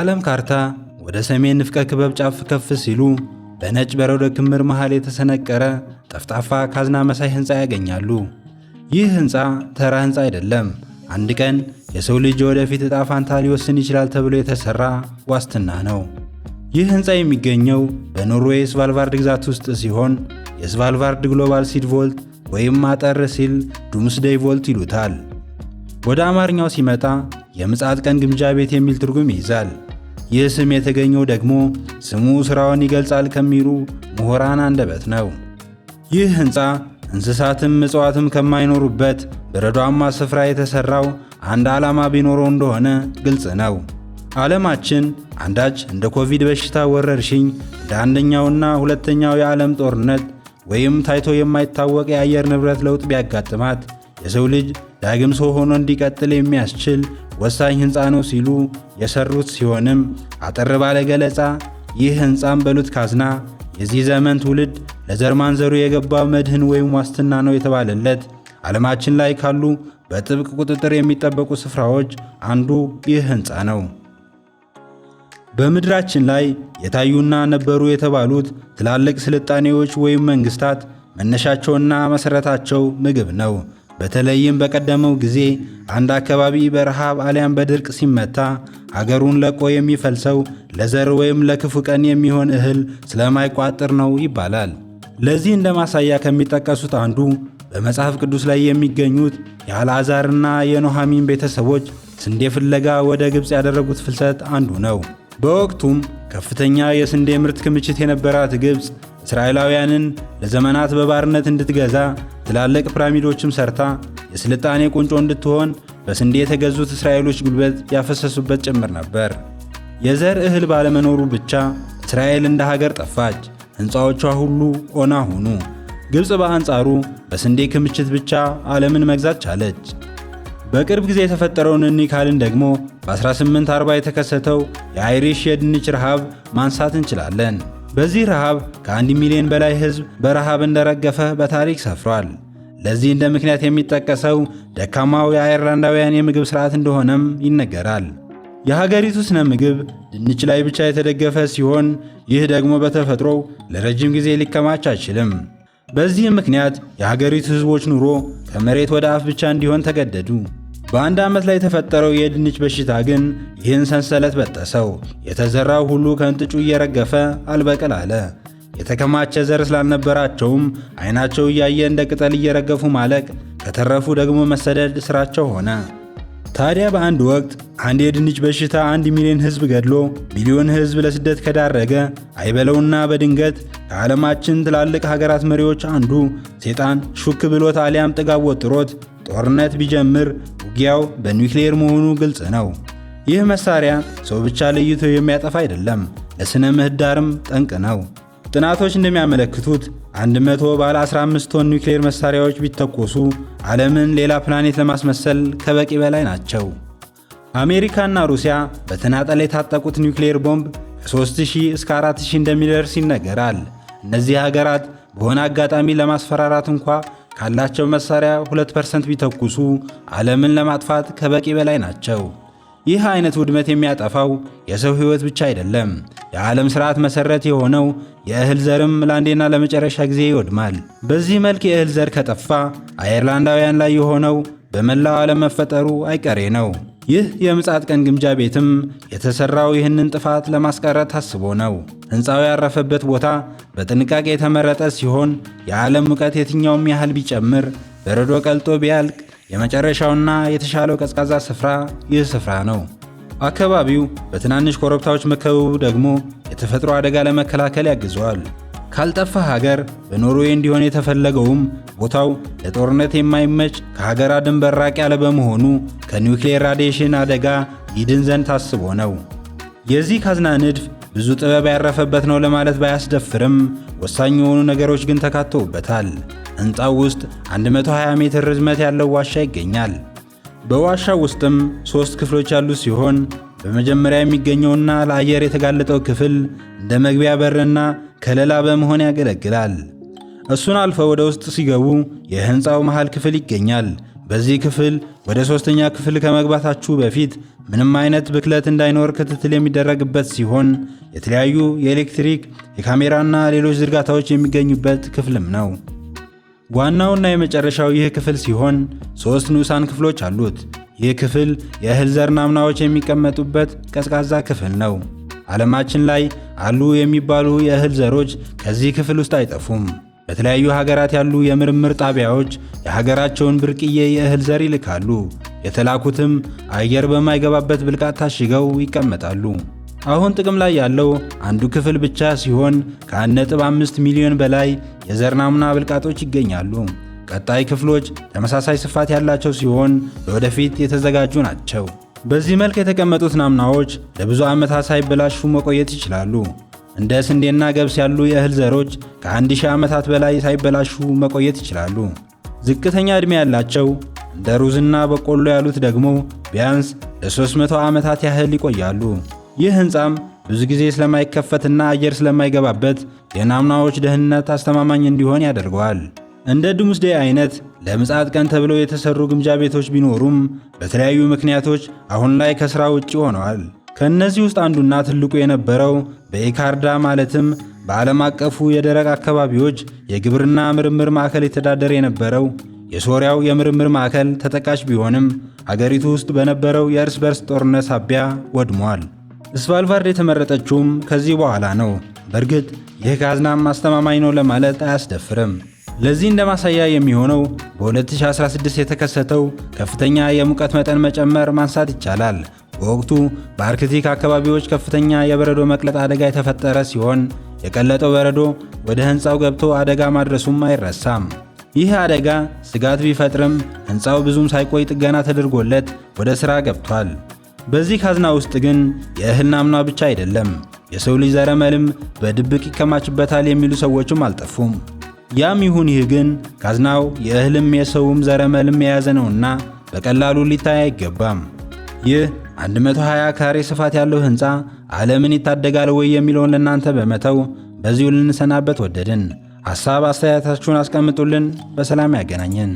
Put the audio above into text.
ከዓለም ካርታ ወደ ሰሜን ንፍቀ ክበብ ጫፍ ከፍ ሲሉ በነጭ በረዶ ክምር መሃል የተሰነቀረ ጠፍጣፋ ካዝና መሳይ ሕንፃ ያገኛሉ። ይህ ሕንፃ ተራ ሕንፃ አይደለም። አንድ ቀን የሰው ልጅ ወደፊት ዕጣ ፋንታ ሊወስን ይችላል ተብሎ የተሰራ ዋስትና ነው። ይህ ሕንፃ የሚገኘው በኖርዌይ ስቫልቫርድ ግዛት ውስጥ ሲሆን የስቫልቫርድ ግሎባል ሲድ ቮልት ወይም አጠር ሲል ዱምስዴይ ቮልት ይሉታል። ወደ አማርኛው ሲመጣ የምጽአት ቀን ግምጃ ቤት የሚል ትርጉም ይይዛል። ይህ ስም የተገኘው ደግሞ ስሙ ሥራውን ይገልጻል ከሚሉ ምሁራን አንደበት ነው። ይህ ሕንፃ እንስሳትም እጽዋትም ከማይኖሩበት በረዷማ ስፍራ የተሠራው አንድ ዓላማ ቢኖረው እንደሆነ ግልጽ ነው። ዓለማችን አንዳች እንደ ኮቪድ በሽታ ወረርሽኝ፣ እንደ አንደኛውና ሁለተኛው የዓለም ጦርነት ወይም ታይቶ የማይታወቅ የአየር ንብረት ለውጥ ቢያጋጥማት የሰው ልጅ ዳግም ሰው ሆኖ እንዲቀጥል የሚያስችል ወሳኝ ሕንፃ ነው ሲሉ የሰሩት ሲሆንም አጠር ባለ ገለጻ ይህ ሕንፃም በሉት ካዝና የዚህ ዘመን ትውልድ ለዘር ማንዘሩ የገባው መድህን ወይም ዋስትና ነው የተባለለት ዓለማችን ላይ ካሉ በጥብቅ ቁጥጥር የሚጠበቁ ስፍራዎች አንዱ ይህ ሕንፃ ነው። በምድራችን ላይ የታዩና ነበሩ የተባሉት ትላልቅ ስልጣኔዎች ወይም መንግስታት መነሻቸውና መሠረታቸው ምግብ ነው። በተለይም በቀደመው ጊዜ አንድ አካባቢ በረሃብ አሊያም በድርቅ ሲመታ አገሩን ለቆ የሚፈልሰው ለዘር ወይም ለክፉ ቀን የሚሆን እህል ስለማይቋጥር ነው ይባላል። ለዚህ እንደ ማሳያ ከሚጠቀሱት አንዱ በመጽሐፍ ቅዱስ ላይ የሚገኙት የአልዓዛርና የኖሃሚን ቤተሰቦች ስንዴ ፍለጋ ወደ ግብፅ ያደረጉት ፍልሰት አንዱ ነው። በወቅቱም ከፍተኛ የስንዴ ምርት ክምችት የነበራት ግብፅ እስራኤላውያንን ለዘመናት በባርነት እንድትገዛ ትላልቅ ፒራሚዶችም ሰርታ የስልጣኔ ቁንጮ እንድትሆን በስንዴ የተገዙት እስራኤሎች ጉልበት ያፈሰሱበት ጭምር ነበር። የዘር እህል ባለመኖሩ ብቻ እስራኤል እንደ ሀገር ጠፋች፣ ሕንፃዎቿ ሁሉ ኦና ሆኑ። ግብፅ በአንጻሩ በስንዴ ክምችት ብቻ ዓለምን መግዛት ቻለች። በቅርብ ጊዜ የተፈጠረውን ካልን ደግሞ በ1840 የተከሰተው የአይሪሽ የድንች ረሃብ ማንሳት እንችላለን። በዚህ ረሃብ ከ1 ሚሊዮን በላይ ሕዝብ በረሃብ እንደረገፈ በታሪክ ሰፍሯል። ለዚህ እንደ ምክንያት የሚጠቀሰው ደካማው የአየርላንዳውያን የምግብ ሥርዓት እንደሆነም ይነገራል። የሀገሪቱ ስነ ምግብ ድንች ላይ ብቻ የተደገፈ ሲሆን ይህ ደግሞ በተፈጥሮው ለረጅም ጊዜ ሊከማች አይችልም። በዚህ ምክንያት የሀገሪቱ ሕዝቦች ኑሮ ከመሬት ወደ አፍ ብቻ እንዲሆን ተገደዱ። በአንድ ዓመት ላይ የተፈጠረው የድንች በሽታ ግን ይህን ሰንሰለት በጠሰው። የተዘራው ሁሉ ከእንጥጩ እየረገፈ አልበቅል አለ። የተከማቸ ዘር ስላልነበራቸውም ዓይናቸው እያየ እንደ ቅጠል እየረገፉ ማለቅ፣ ከተረፉ ደግሞ መሰደድ ሥራቸው ሆነ። ታዲያ በአንድ ወቅት አንድ የድንች በሽታ 1 ሚሊዮን ሕዝብ ገድሎ ሚሊዮን ሕዝብ ለስደት ከዳረገ አይበለውና በድንገት ከዓለማችን ትላልቅ ሀገራት መሪዎች አንዱ ሴጣን ሹክ ብሎት አሊያም ጥጋብ ወጥሮት ጦርነት ቢጀምር ውጊያው በኒውክሌር መሆኑ ግልጽ ነው። ይህ መሳሪያ ሰው ብቻ ለይቶ የሚያጠፋ አይደለም፣ ለስነ ምህዳርም ጠንቅ ነው። ጥናቶች እንደሚያመለክቱት 100 ባለ 15 ቶን ኒውክሌር መሳሪያዎች ቢተኮሱ ዓለምን ሌላ ፕላኔት ለማስመሰል ከበቂ በላይ ናቸው። አሜሪካና ሩሲያ በተናጠል የታጠቁት ኒውክሌር ቦምብ ከ3000 እስከ 4000 እንደሚደርስ ይነገራል። እነዚህ ሀገራት በሆነ አጋጣሚ ለማስፈራራት እንኳ ካላቸው መሳሪያ 2% ቢተኩሱ ዓለምን ለማጥፋት ከበቂ በላይ ናቸው። ይህ አይነት ውድመት የሚያጠፋው የሰው ሕይወት ብቻ አይደለም። የዓለም ሥርዓት መሠረት የሆነው የእህል ዘርም ለአንዴና ለመጨረሻ ጊዜ ይወድማል። በዚህ መልክ የእህል ዘር ከጠፋ አየርላንዳውያን ላይ የሆነው በመላው ዓለም መፈጠሩ አይቀሬ ነው። ይህ የምጽአት ቀን ግምጃ ቤትም የተሠራው ይህንን ጥፋት ለማስቀረት ታስቦ ነው። ሕንፃው ያረፈበት ቦታ በጥንቃቄ የተመረጠ ሲሆን የዓለም ሙቀት የትኛውም ያህል ቢጨምር በረዶ ቀልጦ ቢያልቅ የመጨረሻውና የተሻለው ቀዝቃዛ ስፍራ ይህ ስፍራ ነው። አካባቢው በትናንሽ ኮረብታዎች መከበቡ ደግሞ የተፈጥሮ አደጋ ለመከላከል ያግዘዋል። ካልጠፋ ሀገር በኖርዌይ እንዲሆን የተፈለገውም ቦታው ለጦርነት የማይመች ከሀገራ ድንበር ራቅ ያለ በመሆኑ ከኒውክሌር ራዲዬሽን አደጋ ይድን ዘንድ ታስቦ ነው። የዚህ ካዝና ንድፍ ብዙ ጥበብ ያረፈበት ነው ለማለት ባያስደፍርም ወሳኝ የሆኑ ነገሮች ግን ተካተውበታል። ሕንፃው ውስጥ 120 ሜትር ርዝመት ያለው ዋሻ ይገኛል። በዋሻው ውስጥም 3 ክፍሎች ያሉት ሲሆን በመጀመሪያ የሚገኘውና ለአየር የተጋለጠው ክፍል እንደ መግቢያ በርና ከለላ በመሆን ያገለግላል። እሱን አልፈው ወደ ውስጥ ሲገቡ የሕንፃው መሃል ክፍል ይገኛል። በዚህ ክፍል ወደ ሶስተኛ ክፍል ከመግባታችሁ በፊት ምንም አይነት ብክለት እንዳይኖር ክትትል የሚደረግበት ሲሆን የተለያዩ የኤሌክትሪክ፣ የካሜራና ሌሎች ዝርጋታዎች የሚገኙበት ክፍልም ነው። ዋናውና የመጨረሻው ይህ ክፍል ሲሆን 3 ንዑሳን ክፍሎች አሉት። ይህ ክፍል የእህል ዘር ናሙናዎች የሚቀመጡበት ቀዝቃዛ ክፍል ነው። ዓለማችን ላይ አሉ የሚባሉ የእህል ዘሮች ከዚህ ክፍል ውስጥ አይጠፉም። በተለያዩ ሀገራት ያሉ የምርምር ጣቢያዎች የሀገራቸውን ብርቅዬ የእህል ዘር ይልካሉ። የተላኩትም አየር በማይገባበት ብልቃጥ ታሽገው ይቀመጣሉ። አሁን ጥቅም ላይ ያለው አንዱ ክፍል ብቻ ሲሆን ከ1.5 ሚሊዮን በላይ የዘር ናሙና ብልቃጦች ይገኛሉ። ቀጣይ ክፍሎች ተመሳሳይ ስፋት ያላቸው ሲሆን ለወደፊት የተዘጋጁ ናቸው። በዚህ መልክ የተቀመጡት ናሙናዎች ለብዙ ዓመታት ሳይበላሹ መቆየት ይችላሉ። እንደ ስንዴና ገብስ ያሉ የእህል ዘሮች ከ1000 ዓመታት በላይ ሳይበላሹ መቆየት ይችላሉ። ዝቅተኛ ዕድሜ ያላቸው እንደ ሩዝና በቆሎ ያሉት ደግሞ ቢያንስ ለ300 ዓመታት ያህል ይቆያሉ። ይህ ሕንፃም ብዙ ጊዜ ስለማይከፈትና አየር ስለማይገባበት የናሙናዎች ደህንነት አስተማማኝ እንዲሆን ያደርገዋል። እንደ ዱምስዴይ አይነት ለምጽአት ቀን ተብለው የተሰሩ ግምጃ ቤቶች ቢኖሩም በተለያዩ ምክንያቶች አሁን ላይ ከሥራ ውጪ ሆነዋል። ከእነዚህ ውስጥ አንዱና ትልቁ የነበረው በኢካርዳ ማለትም በዓለም አቀፉ የደረቅ አካባቢዎች የግብርና ምርምር ማዕከል የተዳደረ የነበረው የሶሪያው የምርምር ማዕከል ተጠቃሽ ቢሆንም አገሪቱ ውስጥ በነበረው የእርስ በርስ ጦርነት ሳቢያ ወድሟል። ስቫልባርድ የተመረጠችውም ከዚህ በኋላ ነው። በእርግጥ ይህ ካዝናም አስተማማኝ ነው ለማለት አያስደፍርም። ለዚህ እንደ ማሳያ የሚሆነው በ2016 የተከሰተው ከፍተኛ የሙቀት መጠን መጨመር ማንሳት ይቻላል። በወቅቱ በአርክቲክ አካባቢዎች ከፍተኛ የበረዶ መቅለጥ አደጋ የተፈጠረ ሲሆን የቀለጠው በረዶ ወደ ሕንፃው ገብቶ አደጋ ማድረሱም አይረሳም። ይህ አደጋ ስጋት ቢፈጥርም ሕንፃው ብዙም ሳይቆይ ጥገና ተደርጎለት ወደ ሥራ ገብቷል። በዚህ ካዝና ውስጥ ግን የእህል ናሙና ብቻ አይደለም፣ የሰው ልጅ ዘረመልም በድብቅ ይከማችበታል የሚሉ ሰዎችም አልጠፉም። ያም ይሁን ይህ ግን ካዝናው የእህልም የሰውም ዘረመልም የያዘ ነውና በቀላሉ ሊታይ አይገባም። ይህ 120 ካሬ ስፋት ያለው ሕንፃ ዓለምን ይታደጋል ወይ የሚለውን ለእናንተ በመተው በዚሁ ልንሰናበት ወደድን። ሐሳብ አስተያየታችሁን አስቀምጡልን። በሰላም ያገናኘን።